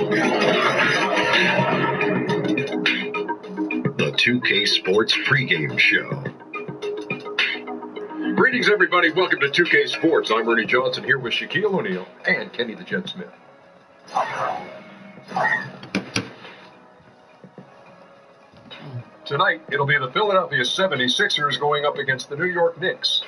The 2K Sports pregame show. Greetings, everybody. Welcome to 2K Sports. I'm Ernie Johnson here with Shaquille O'Neal and Kenny the Jet Smith. Tonight, it'll be the Philadelphia 76ers going up against the New York Knicks.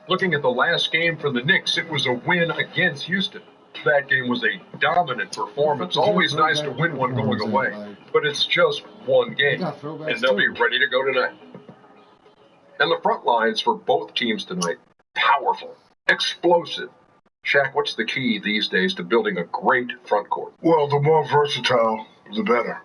Looking at the last game for the Knicks, it was a win against Houston. That game was a dominant performance. Always nice to win one going away, but it's just one game, and they'll be ready to go tonight. And the front lines for both teams tonight, powerful, explosive. Shaq, what's the key these days to building a great front court? Well, the more versatile, the better.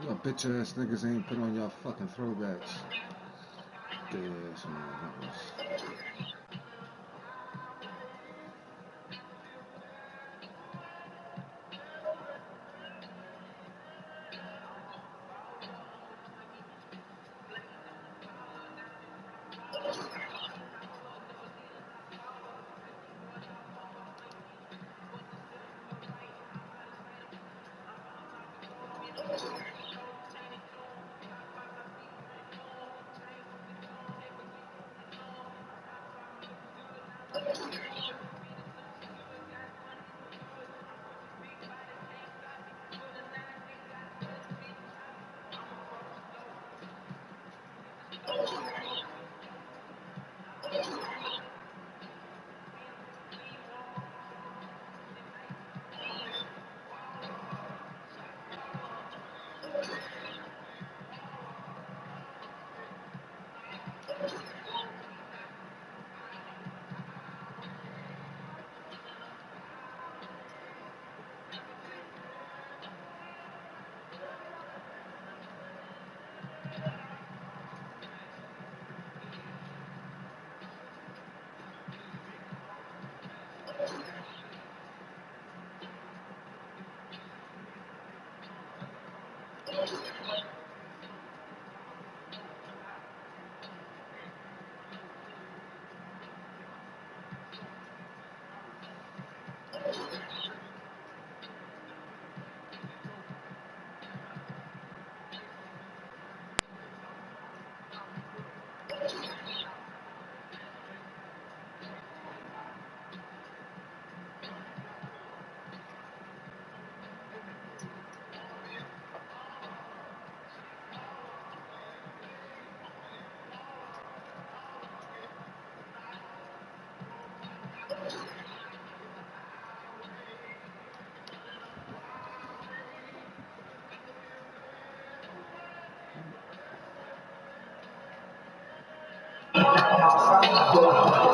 Y'all bitch ass niggas ain't put on y'all fucking throwbacks. Dead ass man, that was.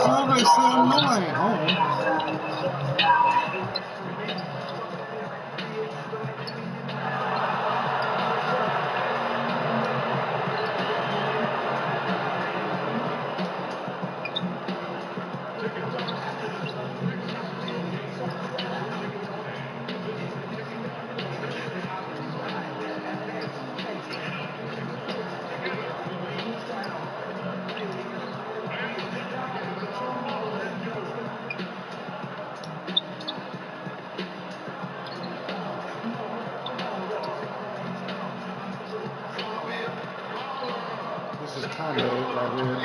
Somebody said no, I ain't home. This is Kanye right here.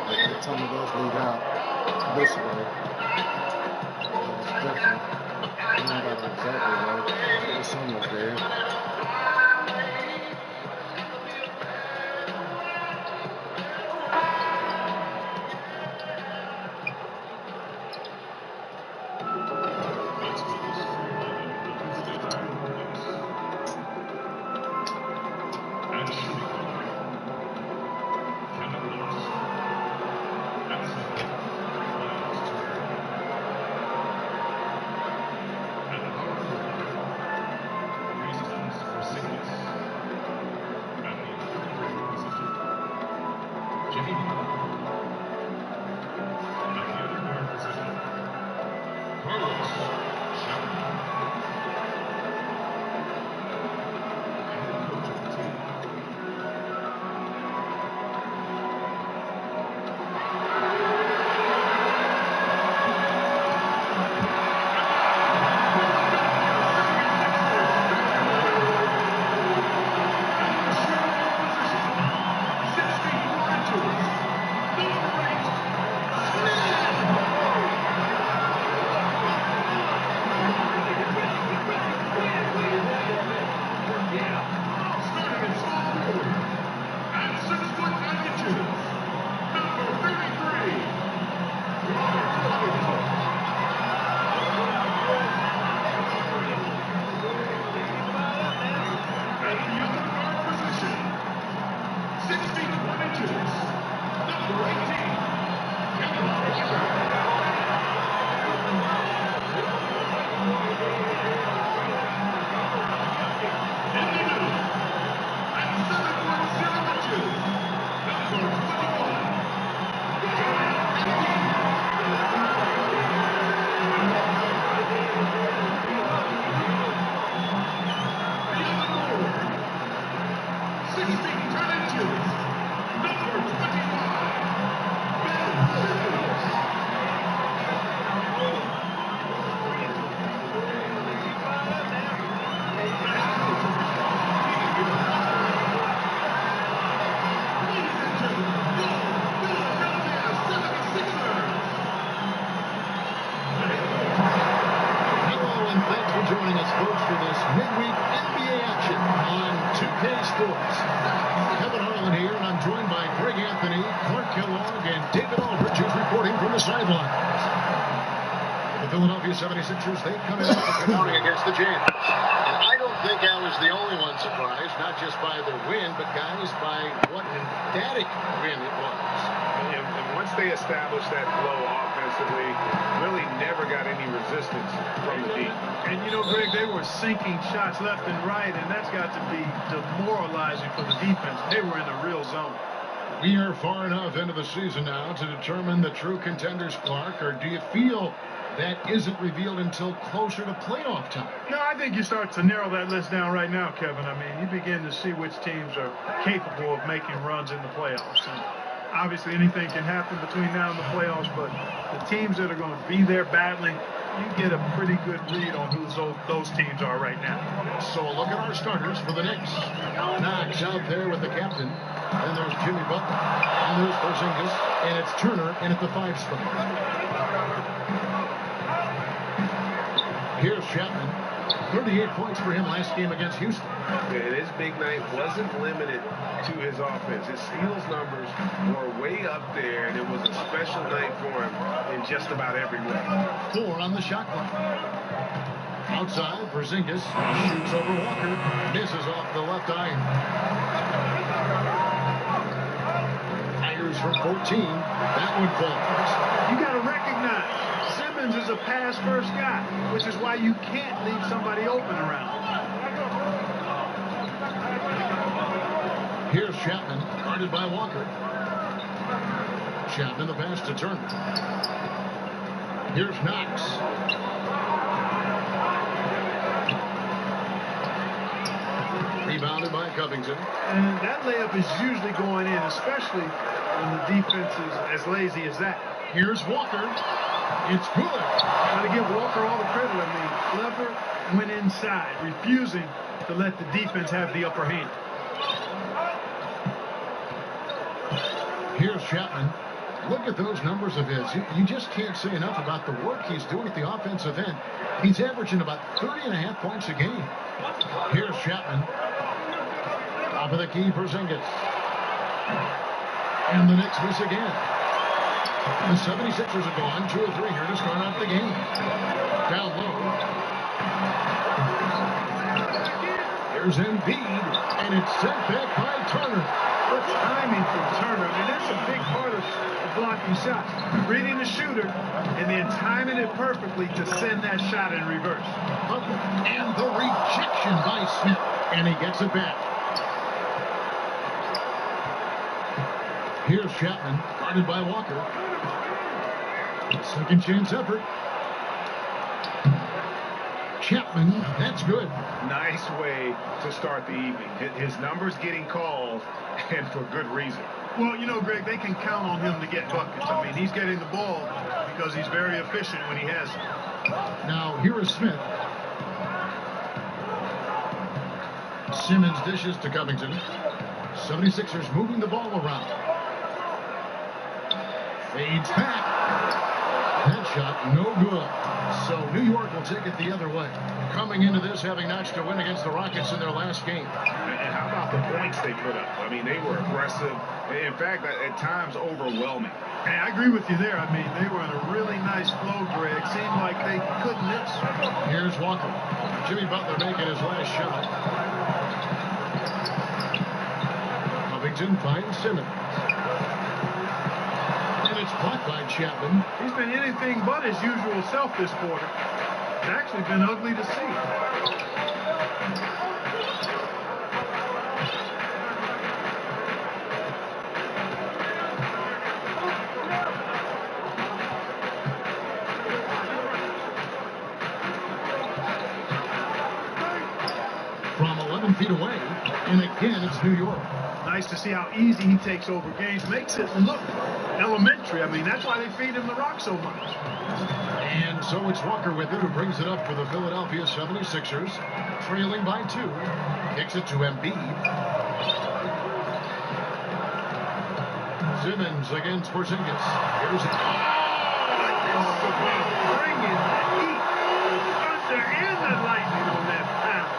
Like they told me those lead out this way. It's different. I don't got it exactly right, but it's almost there. Kellogg and David Aldridge is reporting from the sidelines. The Philadelphia 76ers, they've come in after morning against the Jazz. And I don't think I was the only one surprised, not just by the win, but guys, by what an emphatic win it was. And once they established that flow offensively, really never got any resistance from the deep. And you know, Greg, they were sinking shots left and right, and that's got to be demoralizing for the defense. They were in a real zone. We are far enough into the season now to determine the true contenders, Clark, or do you feel that isn't revealed until closer to playoff time? No, I think you start to narrow that list down right now, Kevin. I mean, you begin to see which teams are capable of making runs in the playoffs. And obviously, anything can happen between now and the playoffs, but the teams that are going to be there battling, you get a pretty good read on who those teams are right now. So a look at our starters for the Knicks. Knox out there with the captain. Then there's Jimmy Butler. And there's Porzingis. And it's Turner in at the 5 spot. Here's Chapman. 38 points for him last game against Houston. And his big night wasn't limited to his offense. His steals numbers were way up there, and it was a special night for him in just about every way. 4 on the shot clock. Outside, Porzingis shoots over Walker. Misses off the left iron. Fires from 14. That one falls. You got to recognize Simmons is a pass-first guy, which is why you can't leave somebody open around. Here's Chapman, guarded by Walker. Chapman the pass to Turner. Here's Knox. Rebounded by Covington. And that layup is usually going in, especially when the defense is as lazy as that. Here's Walker. It's good. Got to give Walker all the credit. I mean, clever, went inside, refusing to let the defense have the upper hand. Here's Chapman. Look at those numbers of his. You just can't say enough about the work he's doing at the offensive end. He's averaging about 30.5 points a game. Here's Chapman. Top of the key, Porzingis. And the Knicks miss again. The 76ers are gone. 2 or 3 here to start off the game. Down low. There's Embiid, and it's sent back by Turner. The timing from Turner, I mean, that's a big part of blocking shots. Reading the shooter and then timing it perfectly to send that shot in reverse. And the rejection by Smith, and he gets it back. Here's Chapman, guarded by Walker. Second chance effort. Chapman, that's good. Nice way to start the evening. His numbers getting called, and for good reason. Well, you know, Greg, they can count on him to get buckets. I mean, he's getting the ball because he's very efficient when he has it. Now, here is Smith. Simmons dishes to Covington. 76ers moving the ball around. Fades back. That shot, no good. So New York will take it the other way. Coming into this, having notched a win against the Rockets in their last game. And how about the points they put up? I mean, they were aggressive. In fact, at times overwhelming. Hey, I agree with you there. I mean, they were in a really nice flow, Greg. Seemed like they couldn't miss. Here's Walker. Jimmy Butler making his last shot. Covington finds Simmons. And it's blocked by Chapman. He's been anything but his usual self this quarter. It's actually been ugly to see. From 11 feet away, and again, it's New York. Nice to see how easy he takes over games. Makes it look elementary. I mean, that's why they feed him the rock so much. And so it's Walker with it who brings it up for the Philadelphia 76ers, trailing by 2. Kicks it to Embiid. Simmons against Porzingis. Here's it. Bringing the heat, the thunder, and the lightning on that pound.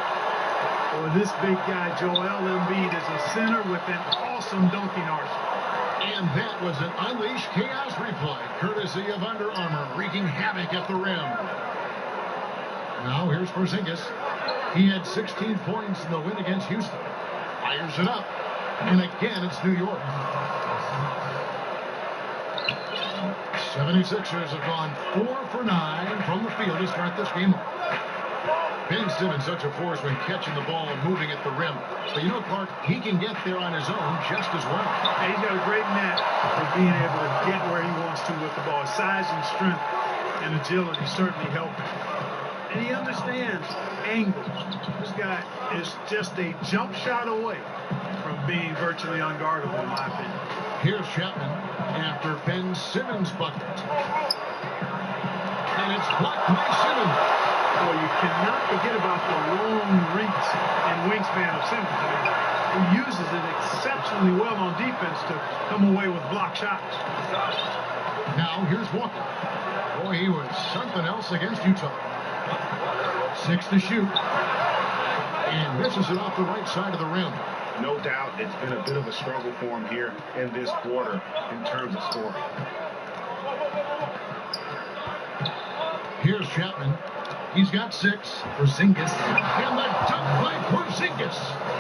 Well, this big guy, Joel Embiid, is a center with an awesome dunking arsenal. And that was an Unleash Chaos replay, courtesy of Under Armour, wreaking havoc at the rim. Now here's Porzingis. He had 16 points in the win against Houston. Fires it up. And again, it's New York. 76ers have gone 4 for 9 from the field to start this game off. Ben Simmons such a force when catching the ball and moving at the rim. But you know, Clark, he can get there on his own just as well. And he's got a great knack for being able to get where he wants to with the ball. Size and strength and agility certainly help him. And he understands angles. This guy is just a jump shot away from being virtually unguardable, in my opinion. Here's Chapman after Ben Simmons' bucket. And it's blocked by Simmons. Well, you cannot forget about the long reach and wingspan of Simmons. I mean, he uses it exceptionally well on defense to come away with block shots. Now here's Walker. Boy, he was something else against Utah. 6 to shoot. And misses it off the right side of the rim. No doubt it's been a bit of a struggle for him here in this quarter in terms of scoring. Here's Chapman. He's got 6. Porzingis. And the dunk by Porzingis.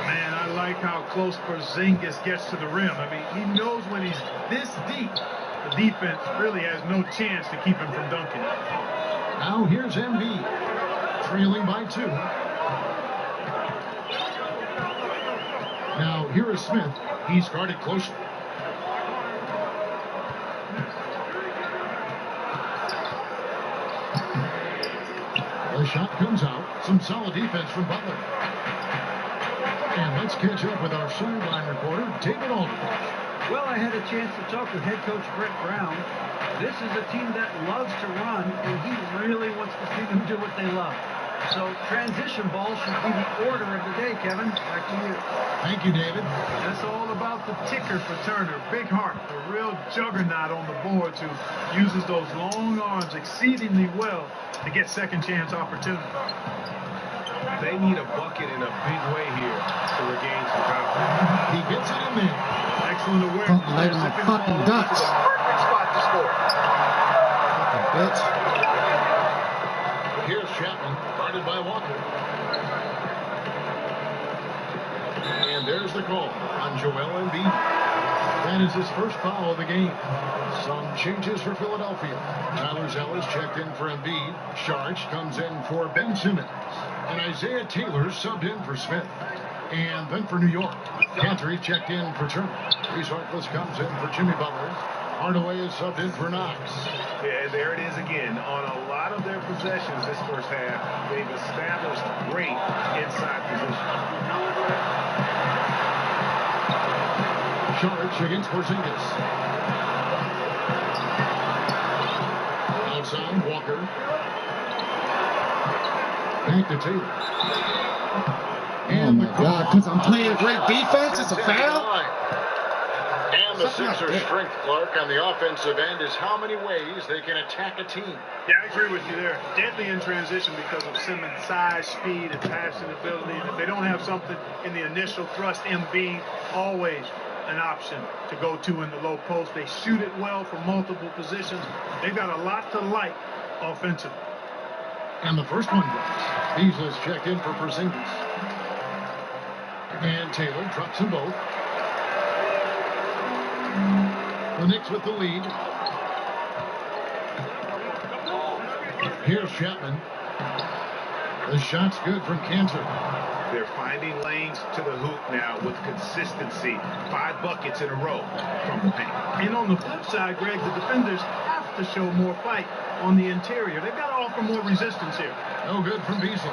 Man, I like how close Porzingis gets to the rim. I mean, he knows when he's this deep, the defense really has no chance to keep him from dunking. Now here's Embiid. Trailing by 2. Now here is Smith. He's guarded closely. The shot comes out. Some solid defense from Butler. And let's catch up with our sideline reporter, David Aldridge. Well, I had a chance to talk with head coach Brett Brown. This is a team that loves to run, and he really wants to see them do what they love. So transition ball should be the order of the day, Kevin. Back to you. Thank you, David. That's all about the ticker for Turner. Big heart, a real juggernaut on the boards who uses those long arms exceedingly well to get second chance opportunity. They need a bucket in a big way here to regain some confidence. He gets it in there. Excellent awareness. Later my fucking ducks. Perfect spot to score. Fucking bitch. Here's Chapman, guarded by Walker. And there's the call on Joel Embiid. That is his first foul of the game. Some changes for Philadelphia. Tyler Zellis checked in for Embiid. Sharch comes in for Ben Simmons. And Isaiah Taylor subbed in for Smith. And then for New York, Cantor checked in for Turner. Reese Harkless comes in for Jimmy Butler. Hardaway is subbed in for Knox. Yeah, there it is again. On a lot of their possessions this first half, they've established great inside position. Sharch against Porzingis. Outside, Walker. Back to Taylor. Oh my God, because I'm playing great defense, it's a foul? And the Sixers' strength, Clark, on the offensive end is how many ways they can attack a team. Yeah, I agree with you there. Deadly in transition because of Simmons' size, speed, and passing ability. And if they don't have something in the initial thrust, being always an option to go to in the low post. They shoot it well from multiple positions. They've got a lot to like offensively. And the first one drops. Beasley's checked in for Porzingis. And Taylor drops them both. The Knicks with the lead. Here's Chapman. The shot's good from Cantor. They're finding lanes to the hoop now with consistency. 5 buckets in a row from the paint. And on the flip side, Greg, the defenders have to show more fight on the interior. They've got to offer more resistance here. No good from Beasley.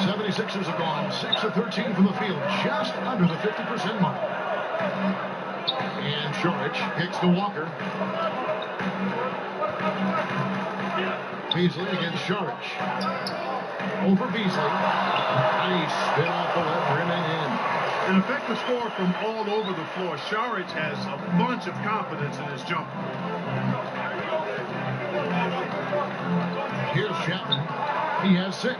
76ers have gone 6 of 13 from the field, just under the 50% mark. And Sharch kicks to Walker. Beasley against Sharch. Over Beasley. Nice spin off the left rim and in. An effective score from all over the floor. Sharch has a bunch of confidence in his jump. Here's Chapman. He has 6.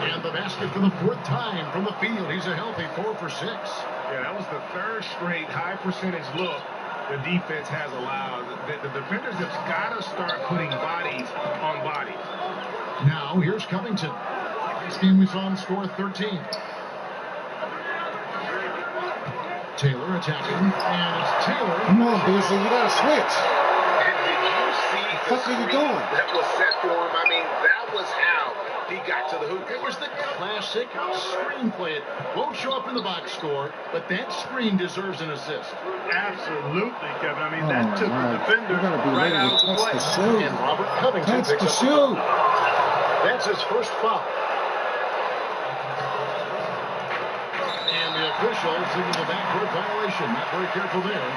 And the basket for the 4th time from the field. He's a healthy 4 for 6. Yeah, that was the 3rd straight high percentage look the defense has allowed. The defenders have got to start putting bodies on bodies. Now, here's Covington. This game we saw him score 13. Taylor attacking, and it's Taylor. Come on, Beasley, you got to switch. And did you see the What the fuck are you screen doing? that was set for him? I mean, that was how he got to the hoop. It was the classic screen play. It won't show up in the box score, but that screen deserves an assist. Absolutely, Kevin. I mean, that took the defender You gotta be right ready out to of the touch play. the shoe. And Robert Covington Touch picks the up shoe. That's his first foul. And the official signaled a backcourt violation. Not very careful there.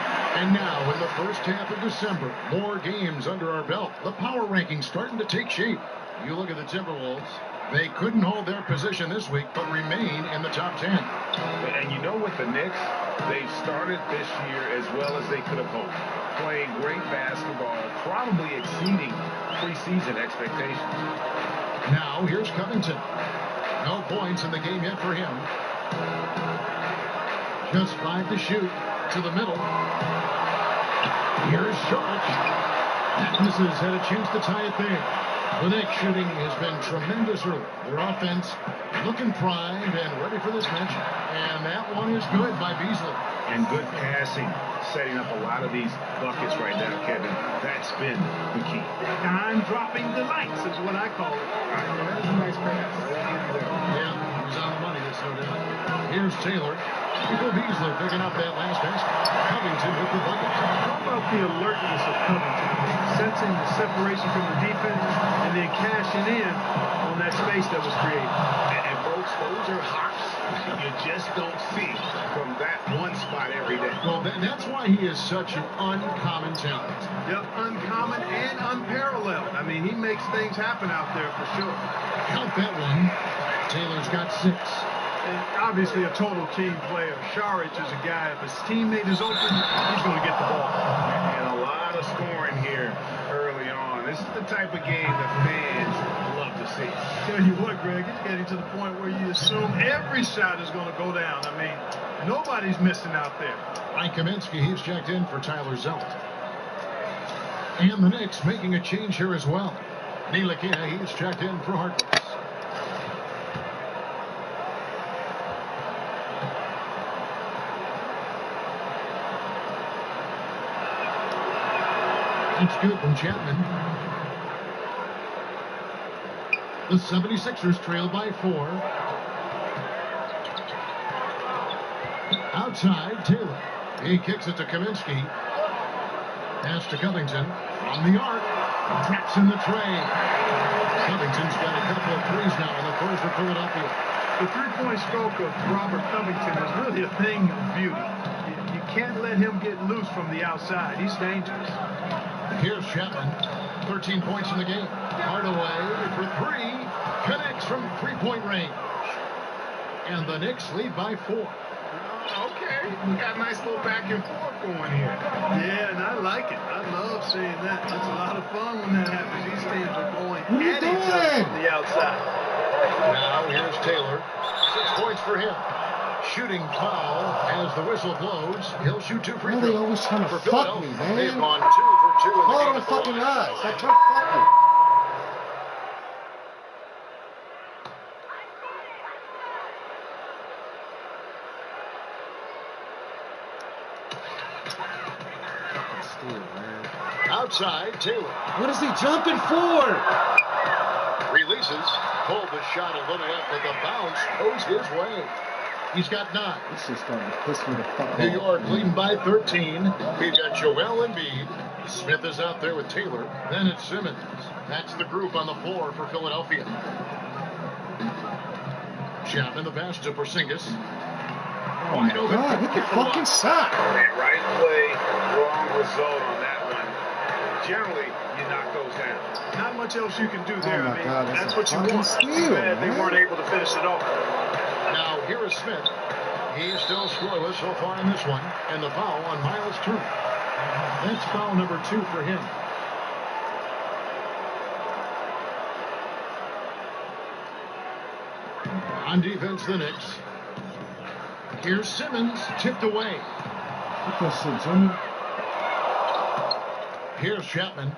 And now, in the first half of December, more games under our belt. The power rankings starting to take shape. You look at the Timberwolves. They couldn't hold their position this week, but remain in the top 10. And you know, with the Knicks, they started this year as well as they could have hoped. Playing great basketball, probably exceeding preseason expectations. Now, here's Covington. No points in the game yet for him. Just 5 to shoot. To the middle. Here's Sharp. That misses. Had a chance to tie it there. The Knicks shooting has been tremendous early. Their offense looking primed and ready for this match. And that one is good by Beasley. And good passing, setting up a lot of these buckets right now, Kevin. That's been the key. Time-dropping delights is what I call it. That was a nice pass. Yeah, he was on the money, that's no doubt. Here's Taylor. Michael Beasley picking up that last basket. Covington with the bucket. How about the alertness of Covington? Sensing the separation from the defense and then cashing in on that space that was created. And folks, those are hops you just don't see from that one spot every day. Well, that's why he is such an uncommon talent. Yep, uncommon and unparalleled. I mean, he makes things happen out there for sure. Count that one. Taylor's got 6. And obviously a total team player. Saric is a guy, if his teammate is open, he's going to get the ball. And a lot of scoring here early on. This is the type of game that fans love to see. Tell you what, Greg, it's getting to the point where you assume every shot is going to go down. I mean, nobody's missing out there. Mike Kaminsky, he's checked in for Tyler Zelt. And the Knicks making a change here as well. Ntilikina, he's checked in for Harkless. That's good from Chapman. The 76ers trail by 4. Outside, Taylor. He kicks it to Kaminsky. Pass to Covington. From the arc. Taps in the tray. Covington's got a couple of threes now on the court for Philadelphia. The three-point stroke of Robert Covington is really a thing of beauty. You can't let him get loose from the outside. He's dangerous. Here's Chapman. 13 points in the game. Hardaway for 3. Connects from three-point range. And the Knicks lead by 4. Okay, we got a nice little back and forth going here. Yeah, and I like it. I love seeing that. It's a lot of fun when that happens. These teams are going What are you at each other doing? from the outside. Now here's Taylor. 6 points for him. Shooting foul as the whistle blows. He'll shoot 2 free Why throws. are they always trying to For fuck me, Philadelphia, they've man? gone 2 for 2 in the Call game the at the fucking line. eyes. Stop trying to fuck me. Fucking steal, man. Outside, Taylor. What is he jumping for? Releases. Pulled the shot a little left, but the bounce goes his way. He's got 9. This is starting to piss me the fuck New off. York leading by 13. We've got Joel Embiid. Smith is out there with Taylor. Then it's Simmons. That's the group on the floor for Philadelphia. Chapman the pass to Porzingis. Oh my God, look at fucking shot. And right play, wrong result on that one. Generally, you knock those down. Not much else you can do there. Oh my I mean, God, that's that's what a you fucking want. steal, Too bad they man. weren't able to finish it off. Now here is Smith. He's still scoreless so far in this one. And the foul on Miles Turner. That's foul number 2 for him. On defense, the Knicks. Here's Simmons, tipped away. What that shit, Jimmy? Here's Chapman.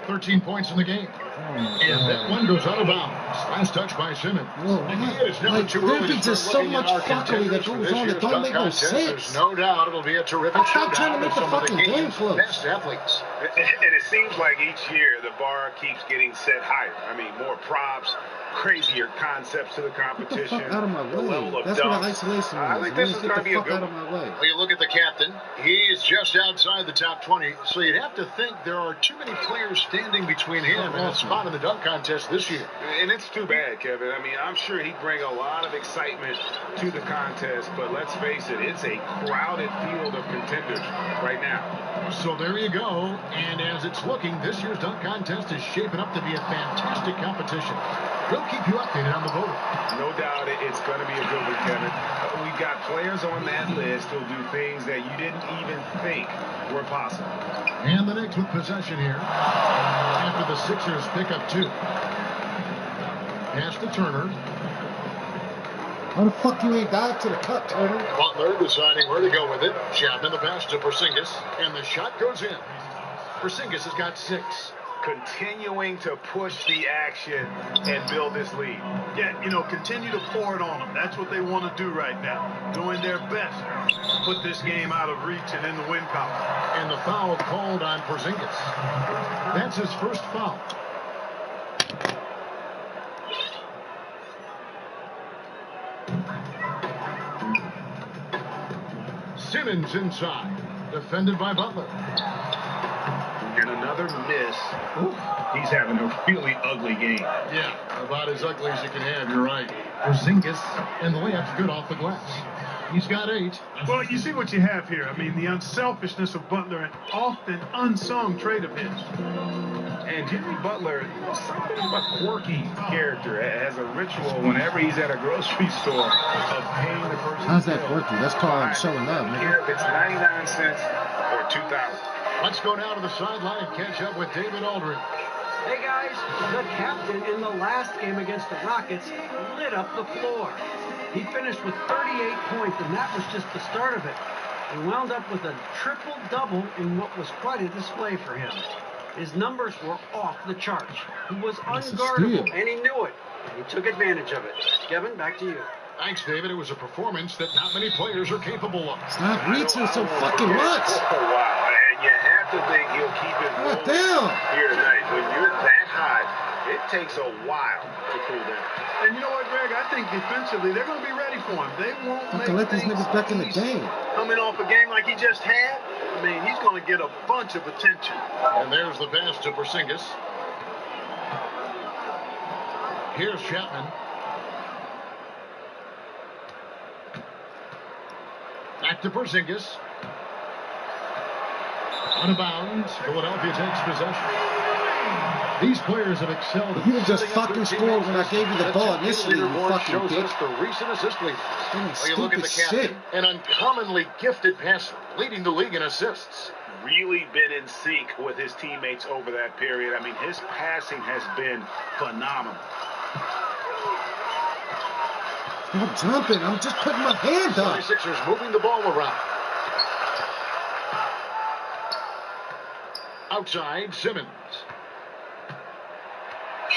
13 points in the game. Oh And that one goes out of bounds. Last touch by Simmons. Whoa, there be just so much fuckery that goes on that don't make no sense. There's no doubt it'll be a terrific Stop trying to make the fucking game close. Best athletes. And it seems like each year the bar keeps getting set higher. I mean, more props, crazier concepts to the competition. Get the fuck out of my the level way. of That's dunks. what isolation is. I think this is Get going to the be a fuck good out of one. my way. Well, you look at the captain. He is just outside the top 20, so you'd have to think there are too many players standing between him and a spot in the dunk contest this year. And it's too bad, Kevin. I mean, I'm sure he'd bring a lot of excitement to the contest, but let's face it, it's a crowded field of contenders right now. So there you go. And as it's looking, this year's dunk contest is shaping up to be a fantastic competition. We'll keep you updated on the voting. No doubt it's going to be a good one, Kevin. We've got players on that list who'll do things that you didn't even think were possible. And the Knicks with possession here. After the Sixers pick up 2. Pass to Turner. How the fuck you ain't dive to the cut, Turner? Butler deciding where to go with it. Chapman the pass to Porzingis, and the shot goes in. Porzingis has got 6. Continuing to push the action and build this lead. Yeah, continue to pour it on them. That's what they want to do right now. Doing their best to put this game out of reach and in the win column. And the foul called on Porzingis. That's his first foul. Simmons inside. Defended by Butler. And another miss. Ooh, he's having a really ugly game. Yeah, about as ugly as you can have, you're right. Porzingis, and the layup's good off the glass. He's got 8. Well, you see what you have here. I mean, the unselfishness of Butler, an often unsung trait of his. And Jimmy Butler, something of a quirky character, has a ritual whenever he's at a grocery store of paying the person. How's that quirky? That's called showing love, Here, nigga. if it's 99 cents or 2,000. Let's go down to the sideline and catch up with David Aldridge. Hey guys, the captain in the last game against the Rockets lit up the floor. He finished with 38 points, and that was just the start of it. He wound up with a triple-double in what was quite a display for him. His numbers were off the charts. He was unguardable, and he knew it. And he took advantage of it. Kevin, back to you. Thanks, David. It was a performance that not many players are capable of. Stop reaching so fucking much. Oh, wow. And you have to think he'll keep it God rolling damn. here tonight. When you're that hot, it takes a while to cool down. And you know what, Greg? I think defensively, they're going to be ready for him. They won't Fucking let these niggas back in the game. Coming off a game like he just had, I mean, he's going to get a bunch of attention. And there's the pass to Porzingis. Here's Chapman. Back to Porzingis. Out of bounds. Philadelphia takes possession. These players have excelled. If you would just fucking scored when I gave you the ball initially, you fucking shows dick. us the recent assist leaders. Fucking You look at stupid the shit. captain, an uncommonly gifted passer, leading the league in assists. Really been in sync with his teammates over that period. I mean, his passing has been phenomenal. I'm jumping. I'm just putting my hand up. 76ers moving the ball around. Outside, Simmons.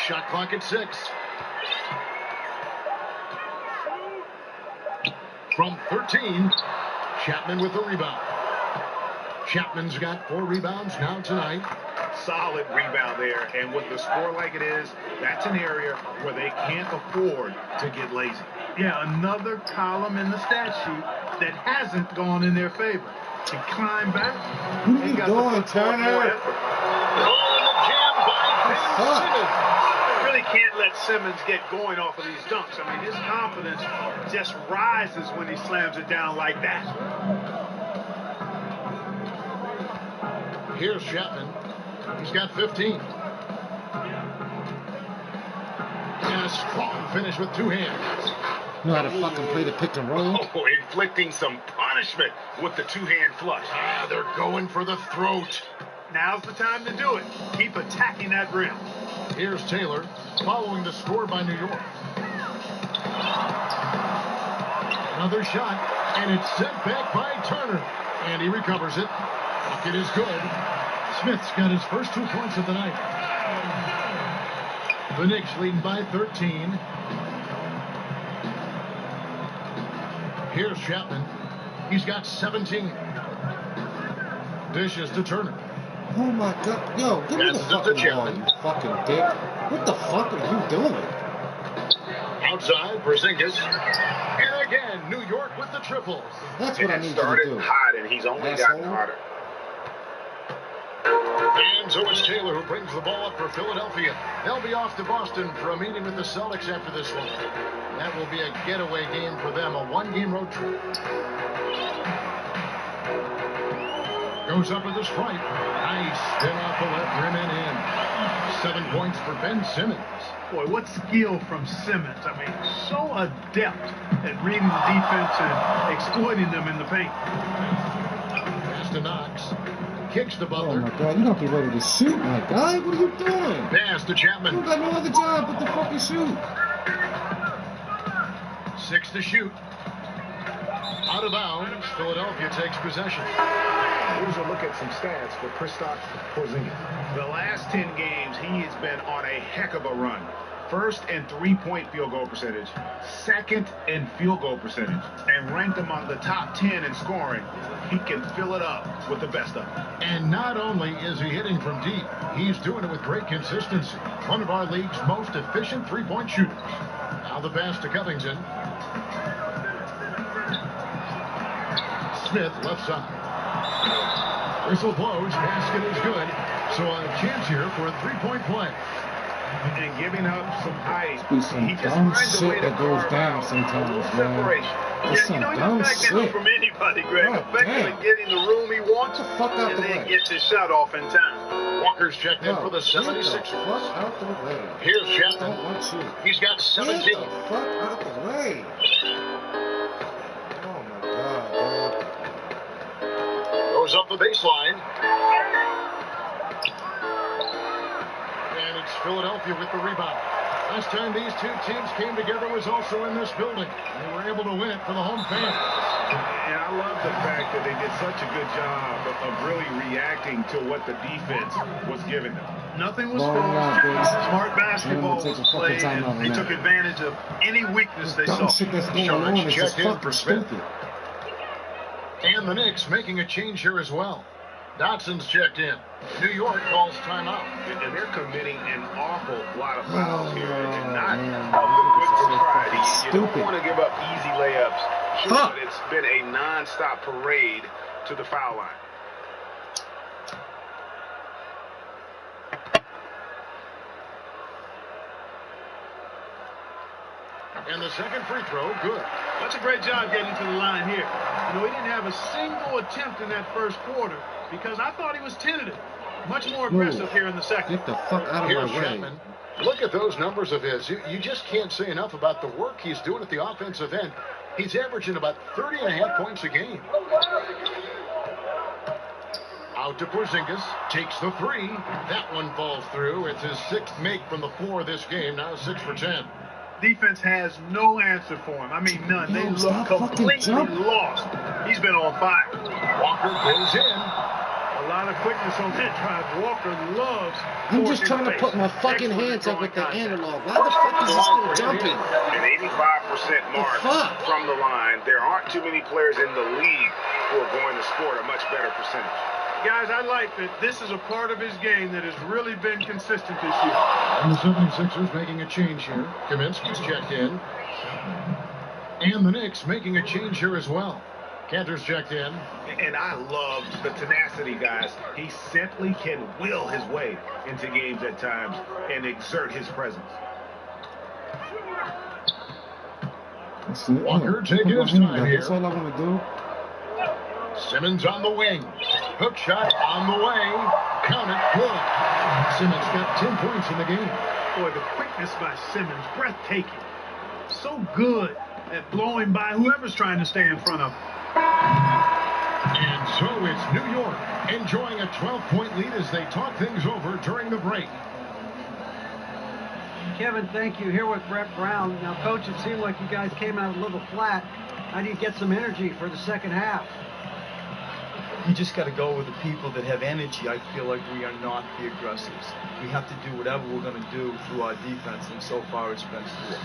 Shot clock at 6. From 13, Chapman with the rebound. Chapman's got 4 rebounds now tonight. Solid rebound there. And with the score like it is, that's an area where they can't afford to get lazy. Yeah, another column in the stat sheet that hasn't gone in their favor. They climb back. Who are you doing, Turner? You really can't let Simmons get going off of these dunks. I mean, his confidence just rises when he slams it down like that. Here's Chapman. He's got 15. And a strong finish with 2 hands. You know how to fucking play the pick and roll? Oh, inflicting some punishment with the 2-hand flush. Ah, they're going for the throat. Now's the time to do it. Keep attacking that rim. Here's Taylor following the score by New York. Another shot, and it's sent back by Turner. And he recovers it. Bucket is good. Smith's got his first 2 points of the night. The Knicks leading by 13. Here's Chapman. He's got 17. Dishes to Turner. Oh my God. Yo, give me the fucking ball, you fucking dick. What the fuck are you doing? Outside, Porzingis. And again, New York with the triple. That's what I need you to Started do. hot, and he's only gotten hotter. And so it's Taylor who brings the ball up for Philadelphia. They'll be off to Boston for a meeting with the Celtics after this one. That will be a getaway game for them, a one-game road trip. Goes up with a strike. Nice spin off the left rim and in. 7 points for Ben Simmons. Boy, what skill from Simmons. I mean, so adept at reading the defense and exploiting them in the paint. Pass to Knox. Kicks to Oh Butler. my God, you don't be ready to shoot, my guy. What are you doing? Pass to Chapman. You got no other job but to fucking shoot. 6 to shoot. Out of bounds, Philadelphia takes possession. Here's a look at some stats for Kristaps Porzingis. The last 10 games, he has been on a heck of a run. First in three-point field goal percentage, second in field goal percentage, and ranked among the top 10 in scoring. He can fill it up with the best of them. And not only is he hitting from deep, he's doing it with great consistency. One of our league's most efficient three-point shooters. Now the pass to Covington. Smith left side. Whistle blows, basket is good. So a chance here for a three-point play. And giving up some ice. Be some He just dumb finds a way shit to that goes carve down out sometimes, a little man. separation. It's some You dumb don't back that up shit. from anybody, Greg. God Effectively damn. getting the room he wants Get the fuck out and the then way. gets his shot off in time. Walker's checked in for the Get the 76ers. fuck out the way. Here's I don't Chapman. want you. He's got 17. Get the fuck out the way. Oh my God, dog. Goes up the baseline. And it's Philadelphia with the rebound. Last time these two teams came together was also in this building. They were able to win it for the home fans. And I love the fact that they did such a good job of really reacting to what the defense was giving them. Nothing was Ball forced. around, boys. Smart basketball Take a was fucking played, timeout and on they that. took advantage of any weakness they Dumb saw. shit that's going Sharp on is just check in fucking for Smith. stupid. And the Knicks making a change here as well. Dotson's checked in. New York calls timeout. And they're committing an awful lot of fouls here. And not man. of the good This is so variety. fucking You don't stupid. want to give up easy layups. Sure, Fuck. but it's been a non-stop parade to the foul line. And the second free throw, good. That's a great job getting to the line here. You know, he didn't have a single attempt in that first quarter because I thought he was tentative. Much more aggressive here in the second. Get the fuck out of Here's my way. Chapman. Look at those numbers of his. You just can't say enough about the work he's doing at the offensive end. He's averaging about 30.5 points a game. Out to Porzingis. Takes the three. That one falls through. It's his sixth make from the floor this game. Now 6 for 10. Defense has no answer for him. I mean, none. They Yo, look stop fucking completely jumping. lost. He's been on fire. Walker goes in. A lot of quickness on that drive. Walker loves. I'm just forcing trying to pace. put my fucking Excellent hands up throwing with the contact. analog. Why the fuck is this still jumping? An 85% mark fuck? from the line. There aren't too many players in the league who are going to score a much better percentage. Guys, I like that this is a part of his game that has really been consistent this year. And the 76ers making a change here. Kaminsky's checked in. And the Knicks making a change here as well. Cantor's checked in. And I love the tenacity, guys. He simply can will his way into games at times and exert his presence. That's it. Walker Just taking put his my time hand up. here. That's all I want to do. Simmons on the wing. Hook shot on the way. Count it. Good. Simmons got 10 points in the game. Boy, the quickness by Simmons, breathtaking. So good at blowing by whoever's trying to stay in front of him. And so it's New York enjoying a 12-point lead as they talk things over during the break. Kevin, thank you. Here with Brett Brown. Now, Coach, it seemed like you guys came out a little flat. How do you get some energy for the second half? You just got to go with the people that have energy. I feel like we are not the aggressors. We have to do whatever we're going to do through our defense, and so far it's been poor.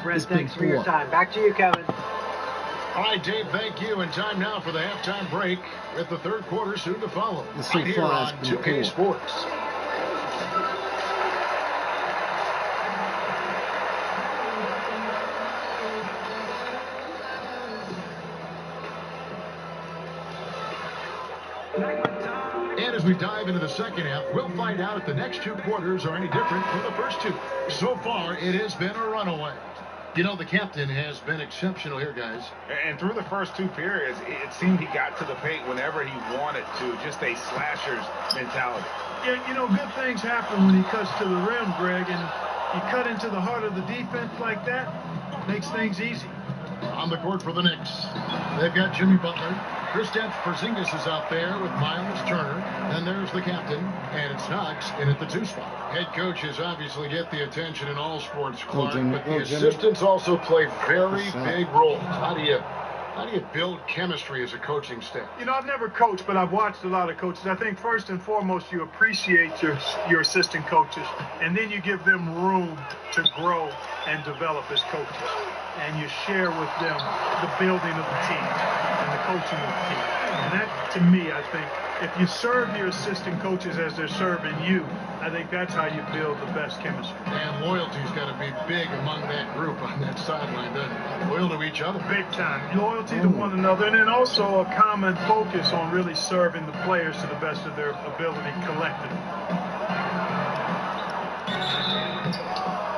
Brent, thanks for your time. Back to you, Kevin. All right, Dave, thank you. And time now for the halftime break with the third quarter soon to follow. Right here on 2K Sports. And as we dive into the second half, we'll find out if the next two quarters are any different from the first two. So far, it has been a runaway. You know, the captain has been exceptional here, guys. And through the first two periods, it seemed he got to the paint whenever he wanted to. Just a slasher's mentality. Yeah, you know, good things happen when he cuts to the rim, Greg, and you cut into the heart of the defense like that, makes things easy. On the court for the Knicks, they've got Jimmy Butler. Kristaps Porzingis is out there with Miles Turner. Then there's the captain, and it's Knox in at the 2 spot. Head coaches obviously get the attention in all sports, Clark, but the assistants also play very big roles. How do you build chemistry as a coaching staff? You know, I've never coached, but I've watched a lot of coaches. I think first and foremost, you appreciate your assistant coaches, and then you give them room to grow and develop as coaches. And you share with them the building of the team and the coaching of the team. And that, to me, I think, if you serve your assistant coaches as they're serving you, I think that's how you build the best chemistry. And loyalty's got to be big among that group on that sideline, doesn't it? Loyal to each other. Big time. Loyalty to one another, and then also a common focus on really serving the players to the best of their ability collectively.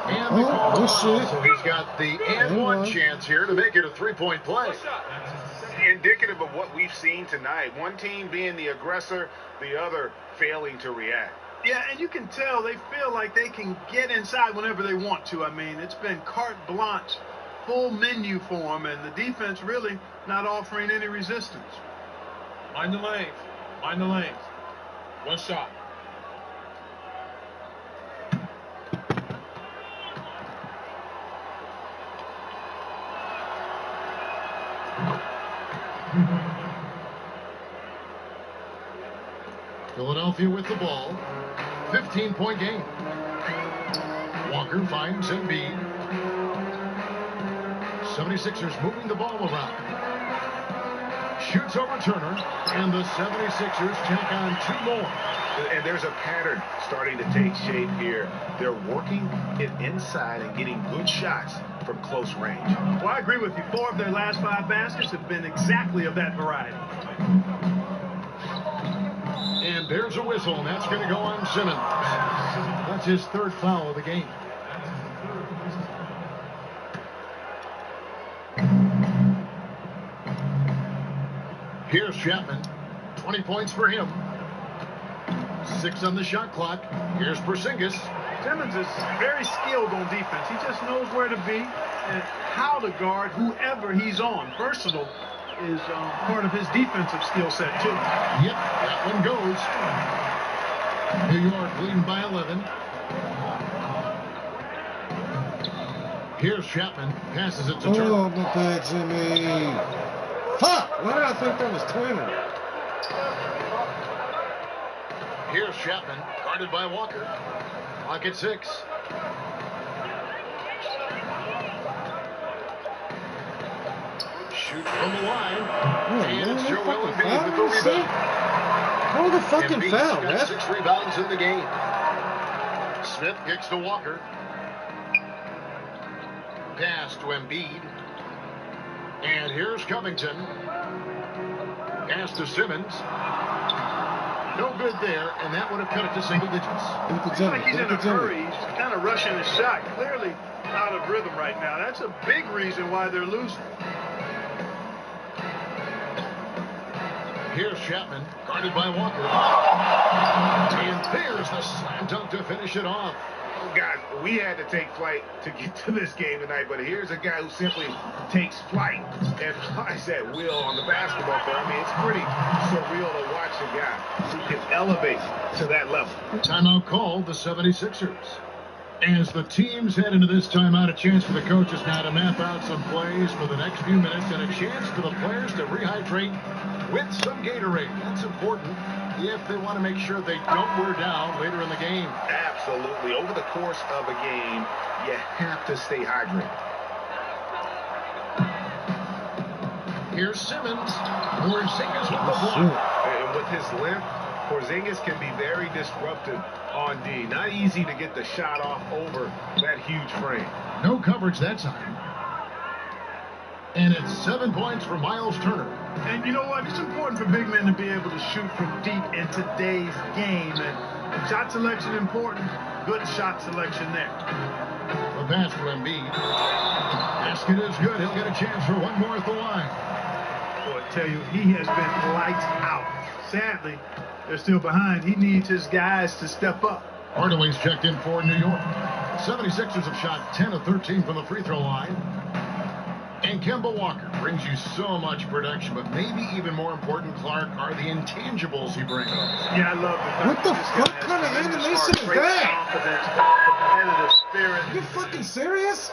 And the call. So he's got the and one chance here to make it a three-point play. Indicative of what we've seen tonight. One team being the aggressor, the other failing to react. Yeah, and you can tell they feel like they can get inside whenever they want to. I mean, it's been carte blanche, full menu for them, and the defense really not offering any resistance. Mind the lanes. Mind the lanes. One shot. Philadelphia with the ball. 15-point game. Walker finds Embiid. 76ers moving the ball around. Shoots over Turner, and the 76ers tack on 2 more. And there's a pattern starting to take shape here. They're working it inside and getting good shots from close range. Well, I agree with you. 4 of their last 5 baskets have been exactly of that variety. And there's a whistle, and that's going to go on Simmons. That's his 3rd foul of the game. Here's Chapman. 20 points for him. 6 on the shot clock. Here's Porzingis. Simmons is very skilled on defense. He just knows where to be and how to guard whoever he's on. Versatile is part of his defensive skill set, too. Yep, that one goes. New York leading by 11. Here's Chapman. Passes it to Turner. Oh, my bad, Jimmy. Fuck! Why did I think that was Turner? Here's Chapman, guarded by Walker. Clock at 6. Shoot from the line. And it's Joel Embiid with the rebound. Hold the fucking Embiid's foul, got man. 6 rebounds in the game. Smith kicks to Walker. Pass to Embiid. And here's Covington. Pass to Simmons. No good there, and that would have cut it to single digits. Seems like he's in a hurry. He's kind of rushing his shot. Clearly out of rhythm right now. That's a big reason why they're losing. Here's Chapman, guarded by Walker. And there's the slam dunk to finish it off. Guys, we had to take flight to get to this game tonight, but here's a guy who simply takes flight and flies at will on the basketball court. I mean, it's pretty surreal to watch a guy who can elevate to that level. Timeout called the 76ers. As the teams head into this timeout, a chance for the coaches now to map out some plays for the next few minutes and a chance for the players to rehydrate with some Gatorade. That's important if they want to make sure they don't wear down later in the game. Absolutely. Over the course of a game, you have to stay hydrated. Here's Simmons. Porzingis with the block. And with his length, Porzingis can be very disruptive on D. Not easy to get the shot off over that huge frame. No coverage that time. And it's 7 points for Miles Turner. And you know what? It's important for big men to be able to shoot from deep in today's game. And shot selection important. Good shot selection there. The pass to Embiid. Basket is good. He'll get a chance for one more at the line. Boy, I tell you, he has been lights out. Sadly, they're still behind. He needs his guys to step up. Hardaway's checked in for New York. 76ers have shot 10 of 13 from the free throw line. And Kemba Walker brings you so much production, but maybe even more important, Clark, are the intangibles he brings. Yeah, I love it. What the fuck kind of animation is that? Competitive spirit. Are you fucking serious?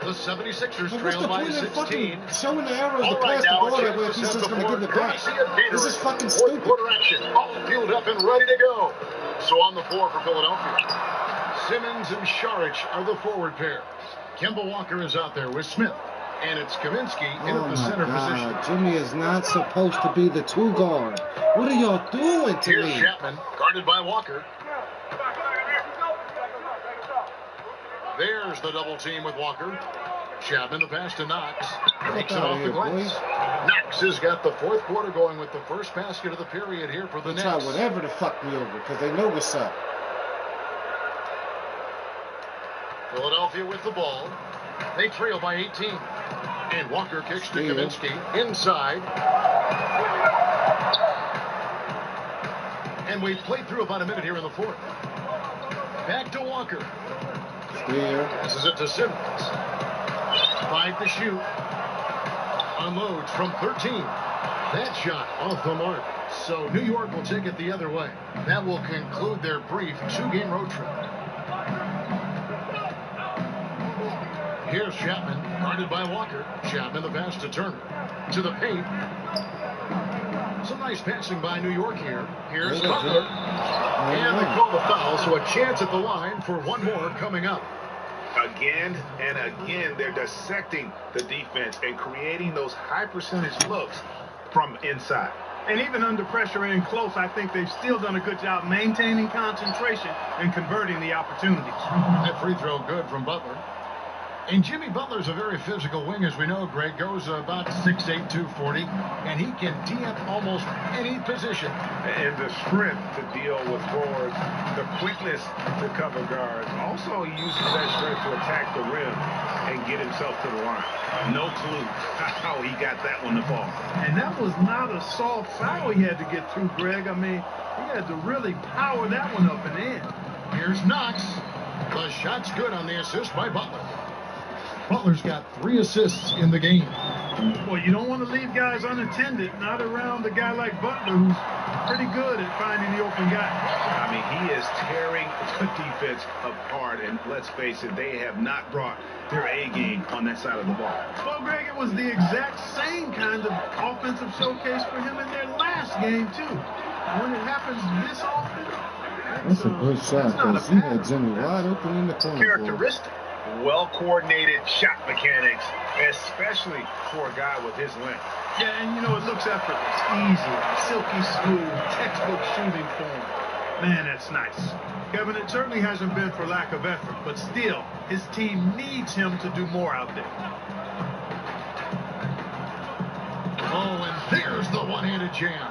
The 76ers What's trail the by point of 16. fucking showing the arrows to All pass right, the now, ball a that way chance if he's to just set the going to give board. it back? Courtesy of Gatorade. This is fucking Fourth stupid. quarter action, all fueled up and ready to go. So on the floor for Philadelphia. Simmons and Saric are the forward pair. Kemba Walker is out there with Smith. And it's Kaminsky in at the center position. Jimmy is not supposed to be the two guard. What are y'all doing to Here's me? Chapman, guarded by Walker. There's the double team with Walker. Chapman, the pass to Knox. Takes it off the glass. Knox has got the fourth quarter going with the first basket of the period here for the They Nets. try whatever to fuck me over because they know what's up. Philadelphia with the ball. They trail by 18. And Walker kicks to Kaminsky inside. And we've played through about a minute here in the fourth. Back to Walker. Passes it to Simmons. 5 to shoot. Unloads from 13. That shot off the mark. So New York will take it the other way. That will conclude their brief 2-game road trip. Here's Chapman, guarded by Walker. Chapman, the pass to Turner. To the paint. Some nice passing by New York here. Here's Butler. And they call the foul, so a chance at the line for one more coming up. Again and again, they're dissecting the defense and creating those high percentage looks from inside. And even under pressure and close, I think they've still done a good job maintaining concentration and converting the opportunities. That free throw good from Butler. And Jimmy Butler's a very physical wing, as we know, Greg. Goes about 6'8", 240, and he can tee up almost any position. And the strength to deal with forwards, the quickness to cover guards. Also, he uses that strength to attack the rim and get himself to the line. No clue how he got that one to fall. And that was not a soft foul he had to get through, Greg. I mean, he had to really power that one up and in. Here's Knox. The shot's good on the assist by Butler. Butler's got 3 assists in the game. Well, you don't want to leave guys unattended, not around a guy like Butler, who's pretty good at finding the open guy. I mean, he is tearing the defense apart, and let's face it, they have not brought their A game on that side of the ball. Well, Greg, it was the exact same kind of offensive showcase for him in their last game, too. When it happens this often, that's a good shot, because he had Jimmy wide open in the corner. Characteristic. Well-coordinated shot mechanics, especially for a guy with his length. Yeah, and you know, it looks effortless, easy, silky smooth, textbook shooting form. Man, that's nice. Kevin, it certainly hasn't been for lack of effort, but still, his team needs him to do more out there. Oh, and there's the one-handed jam.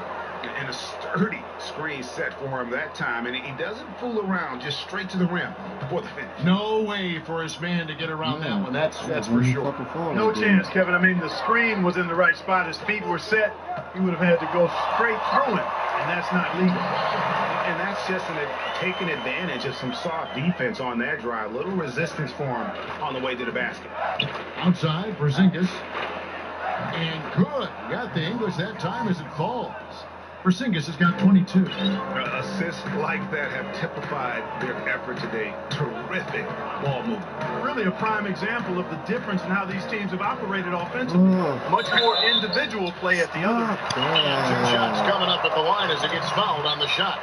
And a sturdy screen set for him that time, and he doesn't fool around, just straight to the rim for the finish. No way for his man to get around that one, that's for sure. No chance, Kevin. I mean, the screen was in the right spot. His feet were set. He would have had to go straight through it, and that's not legal. And that's just taking advantage of some soft defense on that drive. Little resistance for him on the way to the basket. Outside, Porzingis. And good. Got the English that time as it falls. Porzingis has got 22. Assists like that have typified their effort today. Terrific ball movement. Really a prime example of the difference in how these teams have operated offensively. Much more individual play at the other end. 2 shots coming up at the line as he gets fouled on the shot.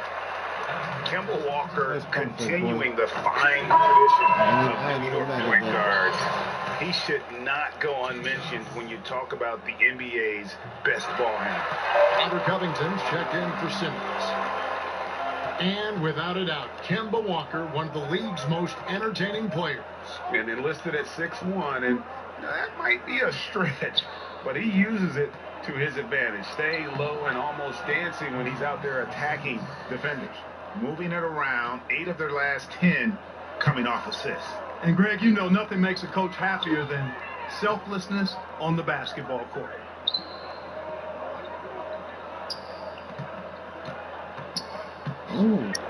Kemba Walker continuing the fine tradition of the New York point guards. He should not go unmentioned when you talk about the NBA's best ball handler. Andrew Covington's checked in for Simmons. And without a doubt, Kemba Walker, one of the league's most entertaining players. And enlisted at 6'1", and that might be a stretch, but he uses it to his advantage. Staying low and almost dancing when he's out there attacking defenders. Moving it around, 8 of their last 10 coming off assists. And Greg, you know nothing makes a coach happier than selflessness on the basketball court.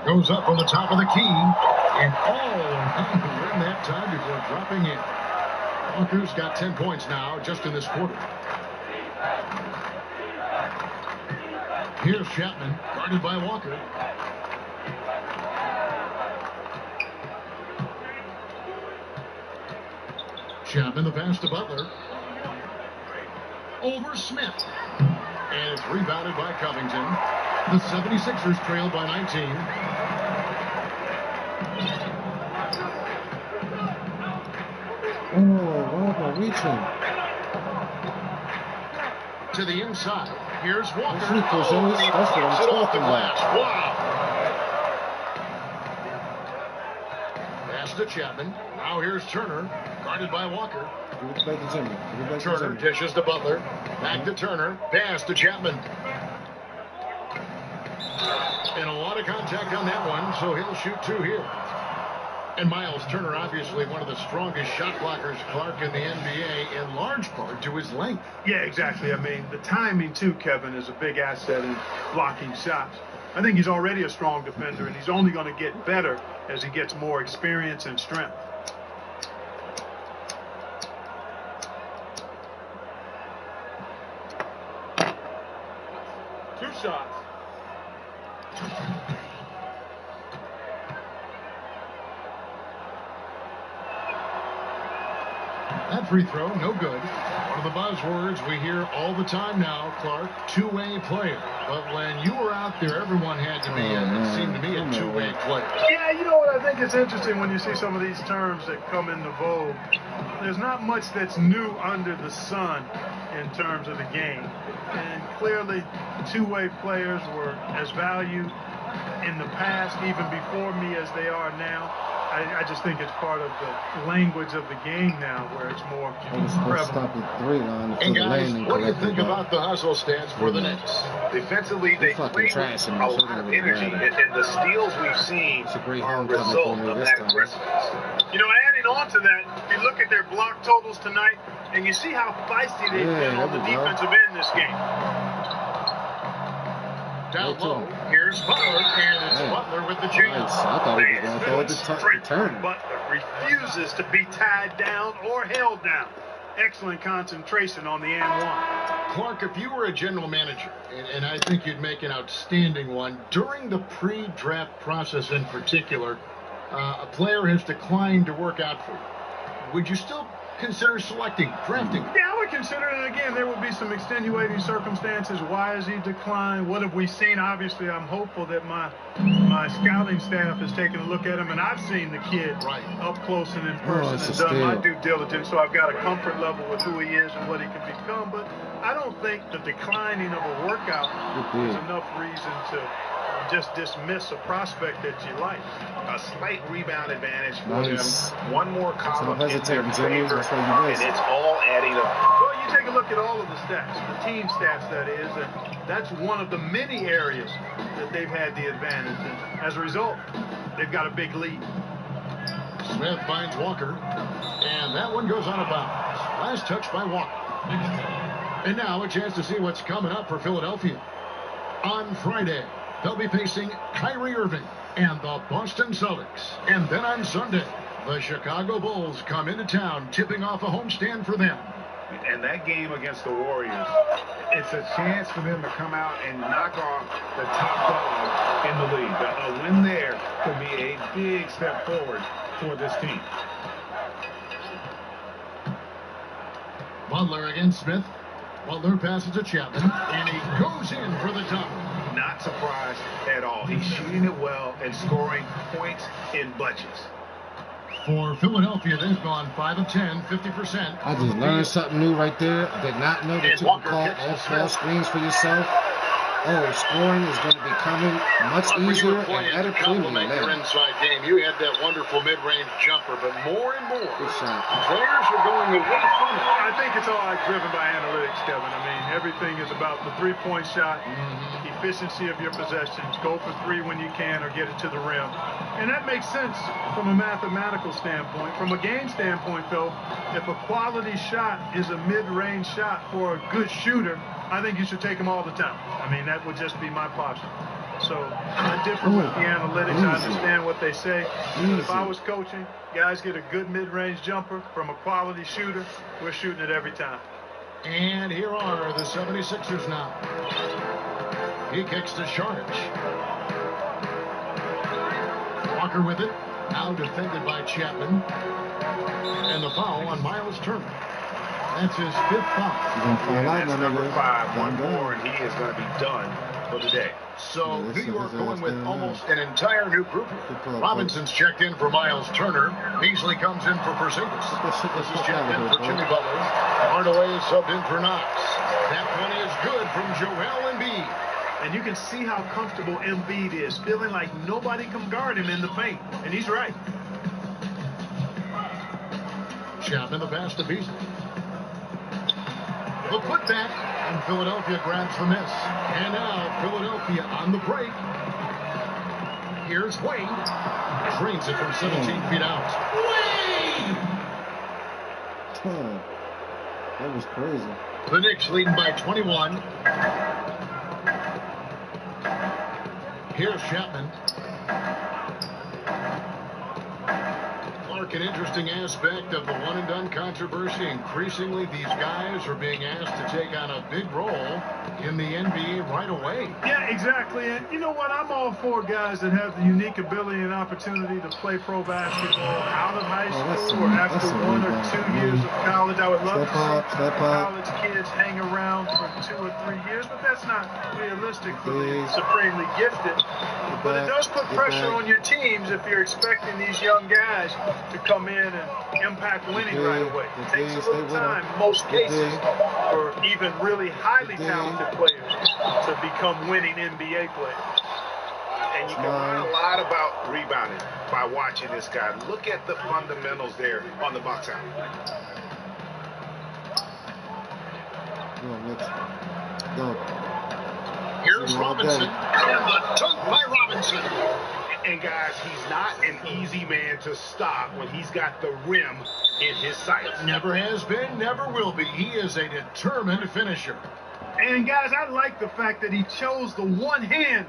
Goes up on the top of the key. And around the rim that time before dropping in. Walker's got 10 points now just in this quarter. Here's Chapman, guarded by Walker. Chapman, the pass to Butler. Over Smith. And it's rebounded by Covington. The 76ers trail by 19. What about reaching? To the inside. Here's Walker. That's what I'm talking about. Wow. Pass to Chapman. Now here's Turner, guarded by Walker. Give it back to Jimmy. Turner dishes to Butler. Back to Turner. Pass to Chapman. And a lot of contact on that one, so he'll shoot 2 here. And Miles Turner, obviously one of the strongest shot blockers, Clark, in the NBA, in large part to his length. Yeah, exactly. I mean, the timing, too, Kevin, is a big asset in blocking shots. I think he's already a strong defender, and he's only going to get better as he gets more experience and strength. Two shots. That free throw, no good. One of the buzzwords we hear all the time now, Clark, two-way player. But when you were out there, everyone had to be, it seemed to be, a two-way player. Yeah, you know what? I think it's interesting when you see some of these terms that come into vogue. There's not much that's new under the sun in terms of the game. And clearly, two-way players were as valued in the past, even before me, as they are now. I just think it's part of the language of the game now, where it's more prevalent. And guys, what do you think about the hustle stats for the Knicks? Defensively, they play with a lot of energy, and the steals we've seen are a result of that aggressiveness. You know, adding on to that, if you look at their block totals tonight, and you see how feisty they've been on the defensive end this game. Down low, here's Butler, and it's Butler with the jam. Nice. I thought he was going to throw it the turn. Butler refuses to be tied down or held down. Excellent concentration on the and one. Clark, if you were a general manager, and I think you'd make an outstanding one, during the pre-draft process in particular, a player has declined to work out for you. Would you still consider drafting? Yeah, I would consider it. Again, there would be some extenuating circumstances. Why has he declined? What have we seen? Obviously, I'm hopeful that my scouting staff has taken a look at him, and I've seen the kid up close and in person and done my due diligence, so I've got a comfort level with who he is and what he can become. But I don't think the declining of a workout is enough reason to just dismiss a prospect that you like. A slight rebound advantage for them. One more column in their favor, and it's all adding up. Well, you take a look at all of the stats, the team stats, that is, and that's one of the many areas that they've had the advantage. And as a result, they've got a big lead. Smith finds Walker, and that one goes out of bounds. Last touch by Walker. And now a chance to see what's coming up for Philadelphia. On Friday, they'll be facing Kyrie Irving and the Boston Celtics. And then on Sunday, the Chicago Bulls come into town, tipping off a homestand for them And that game against the Warriors, it's a chance for them to come out and knock off the top dog in the league. A win there could be a big step forward for this team. Butler against Smith. Butler passes to Chapman, and he goes in for the dunk. Not surprised at all. He's shooting it well and scoring points in bunches. For Philadelphia, they've gone 5 of 10, 50%. I just learned something new right there. I did not know that you can call off-ball screens for yourself. Oh, scoring is going to be coming much easier and at a premium now. Your inside game. You had that wonderful mid-range jumper, but more and more good shot. Players are going away from it. I think it's all driven by analytics, Kevin. I mean, everything is about the three-point shot, efficiency of your possessions, go for three when you can or get it to the rim. And that makes sense from a mathematical standpoint. From a game standpoint, though, if a quality shot is a mid-range shot for a good shooter, I think you should take them all the time. I mean, that would just be my posture. So I differ with the analytics. I understand what they say. But if I was coaching, guys get a good mid-range jumper from a quality shooter, we're shooting it every time. And here are the 76ers now. He kicks to Sharge. Walker with it. Now defended by Chapman. And the foul on Miles Turner. That's his 5th foul. That's number 5. One more, and he is going to be done for the day. So New York going with almost an entire new group. Robinson's checked in for Miles Turner. Beasley comes in for Porzingis. This is checked in for Jimmy Butler. Hardaway is subbed in for Knox. That one is good from Joel Embiid. And you can see how comfortable Embiid is, feeling like nobody can guard him in the paint. And he's right. Chapman the pass to Beasley. The putback, and Philadelphia grabs the miss. And now Philadelphia on the break. Here's Wade. Drains it from 17 feet out. Wade! That was crazy. The Knicks leading by 21. Here's Chapman. An interesting aspect of the one-and-done controversy. Increasingly, these guys are being asked to take on a big role in the NBA right away. Yeah, exactly. And you know what? I'm all for guys that have the unique ability and opportunity to play pro basketball out of high school or after 1 or 2 years of college. I would love to see college kids hang around for 2 or 3 years, but that's not realistic for the supremely gifted. But it does put pressure on your teams if you're expecting these young guys to come in and impact winning right away. It takes a little time, in most cases, for even really highly talented players to become winning NBA players. And you can learn a lot about rebounding by watching this guy. Look at the fundamentals there on the box out. Go. Here's Robinson. And the dunk by Robinson. And guys, he's not an easy man to stop when he's got the rim in his sights. Never has been, never will be. He is a determined finisher. And guys, I like the fact that he chose the one-hand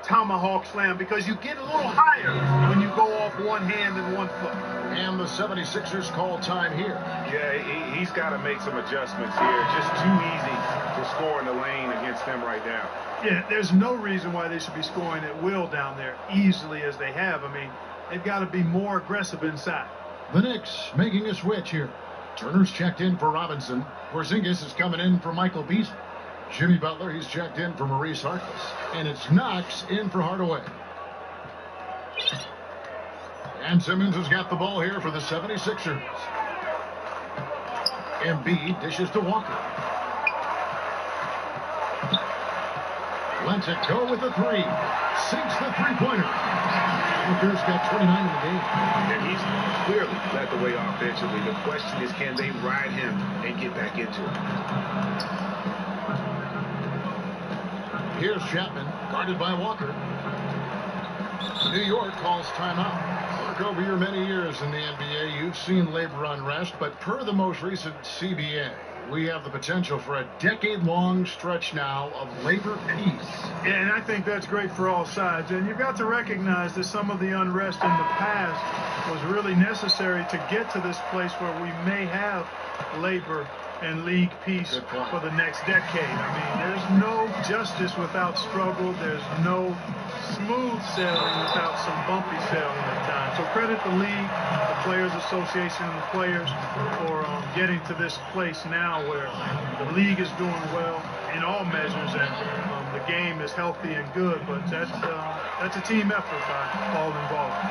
tomahawk slam because you get a little higher when you go off one hand and 1 foot. And the 76ers call time here. Yeah, he's got to make some adjustments here. Just too easy to score in the lane against them right now. Yeah, there's no reason why they should be scoring at will down there easily as they have. I mean, they've got to be more aggressive inside. The Knicks making a switch here. Turner's checked in for Robinson. Porzingis is coming in for Michael Beasley. Jimmy Butler, he's checked in for Maurice Harkless. And it's Knox in for Hardaway. And Simmons has got the ball here for the 76ers. Embiid dishes to Walker. Lets it go with the 3. Sinks the three-pointer. Walker's got 29 in the game. And he's clearly led the way offensively. The question is, can they ride him and get back into it? Here's Chapman, guarded by Walker. New York calls timeout. Mark, over your many years in the NBA, you've seen labor unrest, but per the most recent CBA, we have the potential for a decade-long stretch now of labor peace. Yeah, and I think that's great for all sides. And you've got to recognize that some of the unrest in the past was really necessary to get to this place where we may have labor and league peace for the next decade. I mean, there's no justice without struggle. There's no smooth sailing without some bumpy sailing at times. So credit the league, the Players Association, and the players for getting to this place now where the league is doing well in all measures and the game is healthy and good. But that's a team effort by all involved.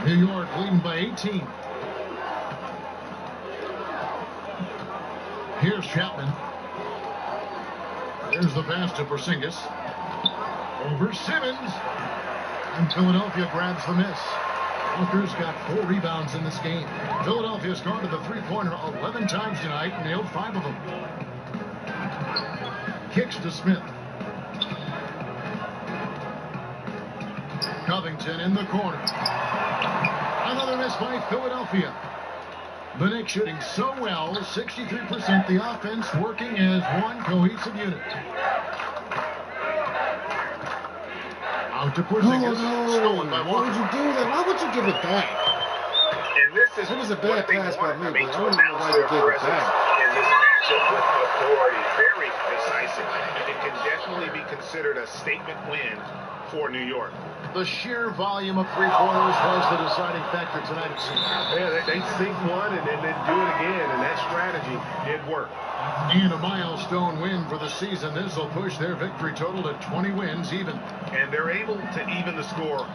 New York leading by 18. Here's Chapman. There's the pass to Porzingis. Over Simmons. And Philadelphia grabs the miss. Walker's got 4 rebounds in this game. Philadelphia's gone to the three-pointer 11 times tonight and nailed 5 of them. Kicks to Smith. Covington in the corner. Another miss by Philadelphia. The Knicks shooting so well, 63%. The offense working as one cohesive unit. Out to Porzingis. Stolen by Walker. Why would you do that? Why would you give it back? And this is it was a bad pass by me, but I don't know why their you gave it presence back. in this matchup with authority. Very decisive. It can definitely be considered a statement win for New York. The sheer volume of three-pointers was the deciding factor tonight, it seems. Yeah, they sink one and then do it again, and that strategy did work. And a milestone win for the season. This will push their victory total to 20 wins even. And they're able to even the score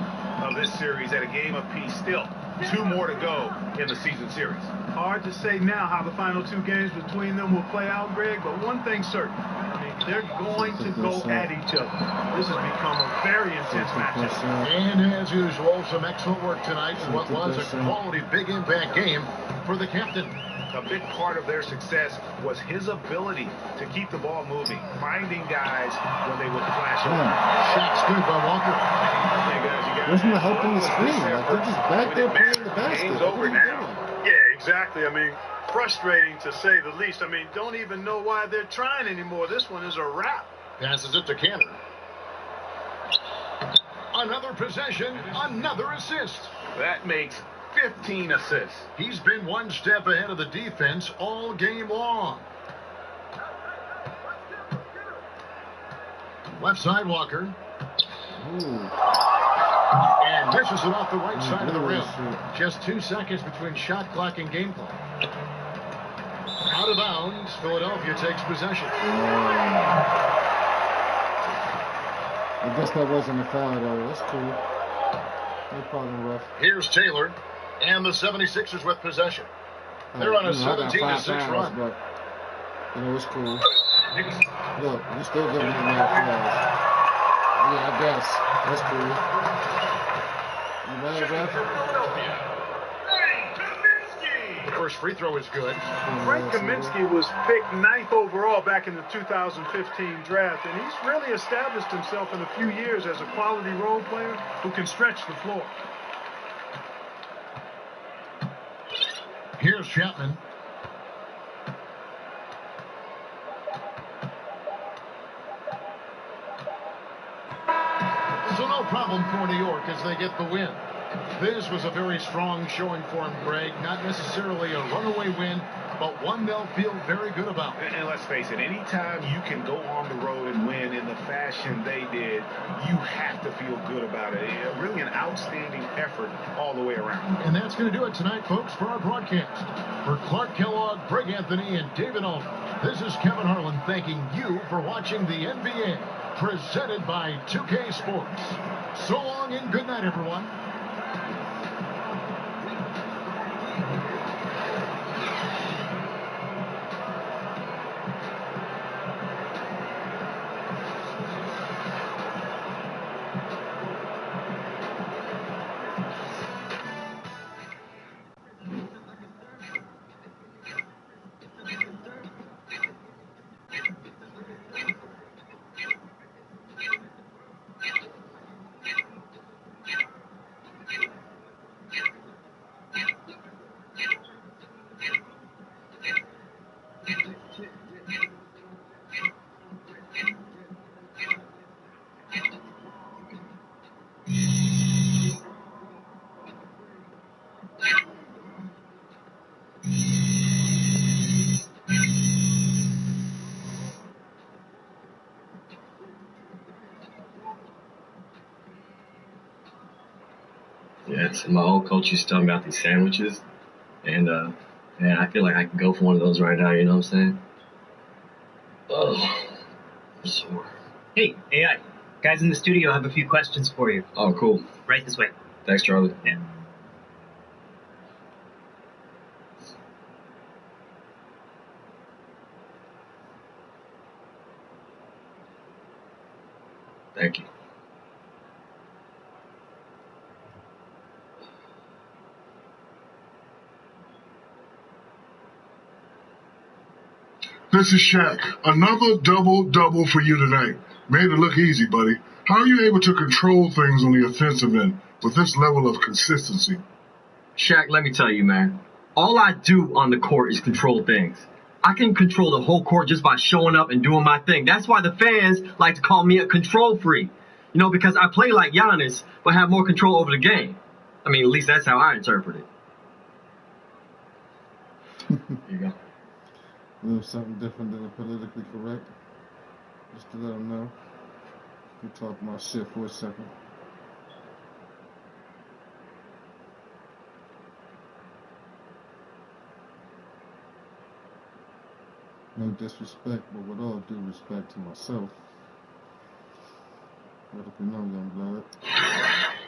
of this series at a game apiece. Still, 2 more to go in the season series. Hard to say now how the final 2 games between them will play out, Greg, but one thing's certain. I mean, they're going to go at each other. This has become a very intense matchup. And as usual, some excellent work tonight in what was a quality big impact game for the captain. A big part of their success was his ability to keep the ball moving, finding guys when they would flash over. Shot's good by Walker. Wasn't helping the screen. Like, they're just back there playing the basket. Game's over now. Yeah, exactly. I mean, frustrating to say the least. I mean, don't even know why they're trying anymore. This one is a wrap. Passes it to Cannon. Another possession, another assist. That makes 15 assists. He's been one step ahead of the defense all game long. Left side Walker. And misses it off the right side of the rim. Just 2 seconds between shot clock and game clock. Out of bounds, Philadelphia takes possession. I guess that wasn't a foul, though. That's cool. No problem, ref. Here's Taylor and the 76ers with possession. They're on a 17-6 run. But, it's cool. Look, you still giving him that fouls. Yeah, I guess. That's cool. You mad, ref? The first free throw is good. Frank Kaminsky was picked 9th overall back in the 2015 draft, and he's really established himself in a few years as a quality role player who can stretch the floor. Here's Chapman. So no problem for New York as they get the win. This was a very strong showing for him, Greg. Not necessarily a runaway win, but one they'll feel very good about. And let's face it, anytime you can go on the road and win in the fashion they did, you have to feel good about it. Really an outstanding effort all the way around. And that's going to do it tonight, folks, for our broadcast. For Clark Kellogg, Greg Anthony, and David Alton, this is Kevin Harlan thanking you for watching the NBA, presented by 2K Sports. So long and good night, everyone. Yeah, so my old coach used to tell me about these sandwiches, and man, I feel like I can go for one of those right now. You know what I'm saying? Oh, I'm sore. Hey, AI. Guys in the studio have a few questions for you. Oh, cool. Right this way. Thanks, Charlie. Yeah. Thank you. This is Shaq. Another double-double for you tonight. Made it look easy, buddy. How are you able to control things on the offensive end with this level of consistency? Shaq, let me tell you, man. All I do on the court is control things. I can control the whole court just by showing up and doing my thing. That's why the fans like to call me a control freak. You know, because I play like Giannis, but have more control over the game. I mean, at least that's how I interpret it. Here you go. A little something different than the politically correct. Just to let them know. We talk my shit for a second. No disrespect, but with all due respect to myself. Let it be known, young blood.